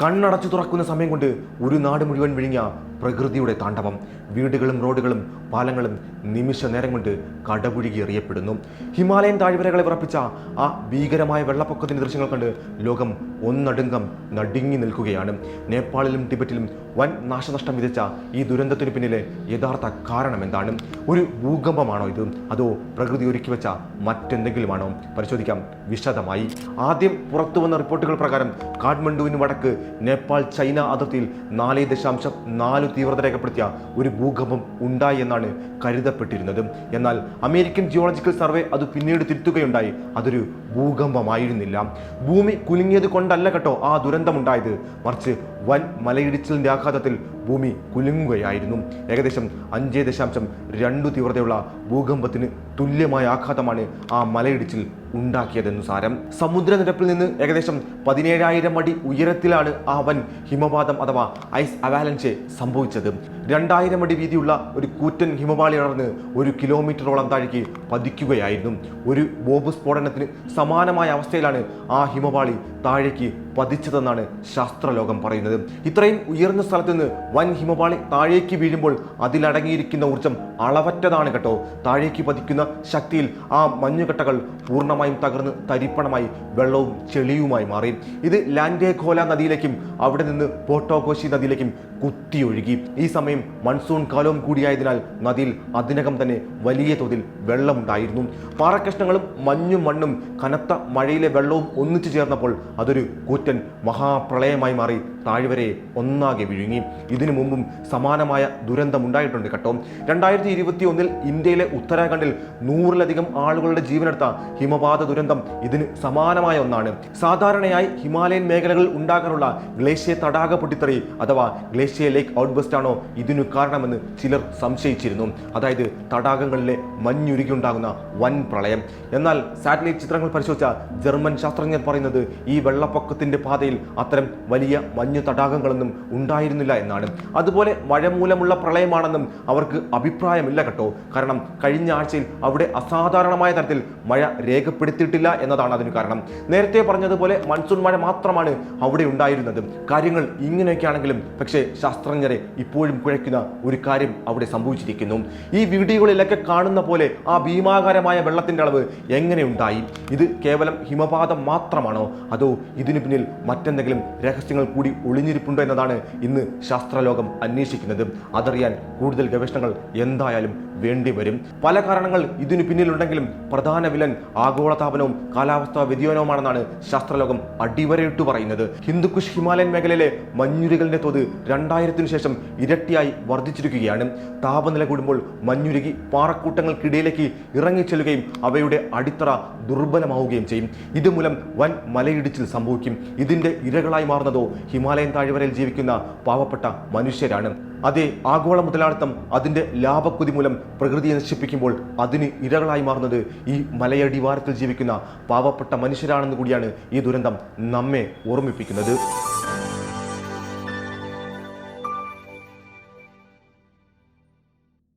കണ്ണടച്ചു തുറക്കുന്ന സമയം കൊണ്ട് ഒരു നാട് മുഴുവൻ വിഴിഞ്ഞ പ്രകൃതിയുടെ താണ്ഡവം. വീടുകളും റോഡുകളും പാലങ്ങളും നിമിഷ നേരം കൊണ്ട് കടപുഴുകി എറിയപ്പെടുന്നു. ഹിമാലയൻ താഴ്വരകളെ വിറപ്പിച്ച ആ ഭീകരമായ വെള്ളപ്പൊക്കത്തിന്റെ ദൃശ്യങ്ങൾ കണ്ട് ലോകം ഒന്നടുങ്കം നടുങ്ങി നിൽക്കുകയാണ്. നേപ്പാളിലും ടിബറ്റിലും വൻ നാശനഷ്ടം വിതച്ച ഈ ദുരന്തത്തിന് പിന്നിലെ യഥാർത്ഥ കാരണം എന്താണ്? ഒരു ഭൂകമ്പമാണോ ഇത്, അതോ പ്രകൃതി ഒരുക്കി വെച്ച മറ്റെന്തെങ്കിലുമാണോ? പരിശോധിക്കാം വിശദമായി. ആദ്യം പുറത്തു വന്ന റിപ്പോർട്ടുകൾ പ്രകാരം കാഠ്മണ്ഡുവിന് വടക്ക് നേപ്പാൾ ചൈന അതിർത്തിയിൽ 4.4 തീവ്രത രേഖപ്പെടുത്തിയ ഒരു ഭൂകമ്പം ഉണ്ടായി എന്നാണ് കരുതപ്പെട്ടിരുന്നത്. എന്നാൽ അമേരിക്കൻ ജിയോളജിക്കൽ സർവേ അത് പിന്നീട് തിരുത്തുകയുണ്ടായി. അതൊരു ഭൂകമ്പമായിരുന്നില്ല. ഭൂമി കുലുങ്ങിയത് കൊണ്ടല്ല കേട്ടോ ആ ദുരന്തമുണ്ടായത്, മറിച്ച് വൻ മലയിടിച്ചിലിന്റെ ആഘാതത്തിൽ ഭൂമി കുലുങ്ങുകയായിരുന്നു. ഏകദേശം 5.2 തീവ്രതയുള്ള ഭൂകമ്പത്തിന് തുല്യമായ ആഘാതമാണ് ആ മലയിടിച്ചിൽ ഉണ്ടാക്കിയതെന്നു സാരം. സമുദ്രനിരപ്പിൽ നിന്ന് ഏകദേശം 17,000 അടി ഉയരത്തിലാണ് ആ വൻ ഹിമപാതം അഥവാ ഐസ് അവാലൻചെ സംഭവിച്ചത്. 2,000 അടി വീതിയുള്ള ഒരു കൂറ്റൻ ഹിമപാളി അടർന്ന് 1 കിലോമീറ്ററോളം താഴേക്ക് പതിക്കുകയായിരുന്നു. ഒരു ബോംബ് സ്ഫോടനത്തിന് സമാനമായ അവസ്ഥയിലാണ് ആ ഹിമപാളി താഴേക്ക് പതിച്ചതെന്നാണ് ശാസ്ത്രലോകം പറയുന്നത്. ഇത്രയും ഉയർന്ന സ്ഥലത്ത് നിന്ന് വൻ ഹിമപാളി താഴേക്ക് വീഴുമ്പോൾ അതിലടങ്ങിയിരിക്കുന്ന ഊർജം അളവറ്റതാണ് കേട്ടോ. താഴേക്ക് പതിക്കുന്ന ശക്തിയിൽ ആ മഞ്ഞുകട്ടകൾ പൂർണ്ണമായും തകർന്ന് തരിപ്പണമായി വെള്ളവും ചെളിയുമായി മാറി. ഇത് ലാൻഡേഖോല നദിയിലേക്കും അവിടെ നിന്ന് പോട്ടോകോശി നദിയിലേക്കും കുത്തിയൊഴുകി. ഈ സമയം മൺസൂൺ കാലവും കൂടിയായതിനാൽ നദിയിൽ അതിനകം തന്നെ വലിയ തോതിൽ വെള്ളമുണ്ടായിരുന്നു. പാറക്കഷ്ണങ്ങളും മഞ്ഞും മണ്ണും കനത്ത മഴയിലെ വെള്ളവും ഒന്നിച്ചു ചേർന്നപ്പോൾ അതൊരു കൂറ്റൻ മഹാപ്രളയമായി മാറി താഴ്വരയെ ഒന്നാകെ വിഴുങ്ങി. ഇതിനു മുമ്പും സമാനമായ ദുരന്തം ഉണ്ടായിട്ടുണ്ട് കേട്ടോ. 2021 ഇന്ത്യയിലെ ഉത്തരാഖണ്ഡിൽ 100-ലധികം ആളുകളുടെ ജീവനെടുത്ത ഹിമപാത ദുരന്തം ഇതിന് സമാനമായ ഒന്നാണ്. സാധാരണയായി ഹിമാലയൻ മേഖലകളിൽ ഉണ്ടാകാറുള്ള ഗ്ലേഷ്യ തടാക പൊട്ടിത്തെറി അഥവാ ഗ്ലേഷ്യ ലേക്ക് ഔട്ട്ബസ്റ്റ് ആണോ ഇതിനു കാരണമെന്ന് ചിലർ സംശയിച്ചിരുന്നു. അതായത് തടാകങ്ങളിലെ മഞ്ഞുരുകി ഉണ്ടാകുന്ന വൻ പ്രളയം. എന്നാൽ സാറ്റലൈറ്റ് ചിത്രങ്ങൾ പരിശോധിച്ച ജർമ്മൻ ശാസ്ത്രജ്ഞർ പറയുന്നത് ഈ വെള്ളപ്പൊക്കത്തിന്റെ പാതയിൽ അത്തരം വലിയ മഞ്ഞു തടാകങ്ങളൊന്നും ഉണ്ടായിരുന്നില്ല എന്നാണ്. അതുപോലെ മഴ മൂലമുള്ള പ്രളയമാണെന്നും അവർക്ക് അഭിപ്രായമില്ല കേട്ടോ. കാരണം കഴിഞ്ഞ ആഴ്ചയിൽ അവിടെ അസാധാരണമായ തരത്തിൽ മഴ രേഖപ്പെടുത്തിയിട്ടില്ല എന്നതാണ് അതിന് കാരണം. നേരത്തെ പറഞ്ഞതുപോലെ മൺസൂൺ മഴ മാത്രമാണ് അവിടെ ഉണ്ടായിരുന്നത്. കാര്യങ്ങൾ ഇങ്ങനെയൊക്കെയാണെങ്കിലും പക്ഷേ ശാസ്ത്രജ്ഞരെ ഇപ്പോഴും കുഴയ്ക്കുന്ന ഒരു കാര്യം അവിടെ സംഭവിച്ചിരിക്കുന്നു. ഈ വീഡിയോകളിലൊക്കെ കാണുന്ന പോലെ ആ ഭീമാകാരമായ വെള്ളത്തിന്റെ അളവ് എങ്ങനെ ഉണ്ടായി? ഇത് കേവലം ഹിമപാതം മാത്രമാണോ, അതോ ഇതിനു പിന്നിൽ മറ്റെന്തെങ്കിലും രഹസ്യങ്ങൾ കൂടി ഒളിഞ്ഞിരിപ്പുണ്ടോ എന്നതാണ് ഇന്ന് ശാസ്ത്രലോകം അന്വേഷിക്കുന്നത്. അതറിയാൻ കൂടുതൽ ഗവേഷണങ്ങൾ എന്തായാലും വേണ്ടിവരും. പല കാരണങ്ങൾ ഇതിനു പിന്നിലുണ്ടെങ്കിലും പ്രധാന വില്ലൻ ആഗോളതാപനവും കാലാവസ്ഥാ വ്യതിയാനവുമാണെന്നാണ് ശാസ്ത്രലോകം അടിവരയിട്ട് പറയുന്നത്. ഹിന്ദുക്കുഷ് ഹിമാലയൻ മേഖലയിലെ മഞ്ഞുരുകലിന്റെ തോത് 2000-ന് ശേഷം ഇരട്ടിയായി വർദ്ധിച്ചിരിക്കുകയാണ്. താപനില കൂടുമ്പോൾ മഞ്ഞുരുകി പാറക്കൂട്ടങ്ങൾക്കിടയിലേക്ക് ഇറങ്ങിച്ചെല്ലുകയും അവയുടെ അടിത്തറ ദുർബലമാവുകയും ചെയ്യും. ഇതുമൂലം വൻ മലയിടിച്ചിൽ സംഭവിക്കും. ഇതിന്റെ ഇരകളായി മാറുന്നതോ ഹിമാലയൻ താഴ്വരയിൽ ജീവിക്കുന്ന പാവപ്പെട്ട മനുഷ്യരാണ്. അതേ ആഗോള മുതലാളിത്തം അതിന്റെ ലാഭക്കുതി മൂലം പ്രകൃതിയെ നശിപ്പിക്കുമ്പോൾ അതിന് ഇരകളായി മാറുന്നത് ഈ മലയടിവാരത്തിൽ ജീവിക്കുന്ന പാവപ്പെട്ട മനുഷ്യരാണെന്ന് കൂടിയാണ് ഈ ദുരന്തം നമ്മെ ഓർമ്മിപ്പിക്കുന്നത്.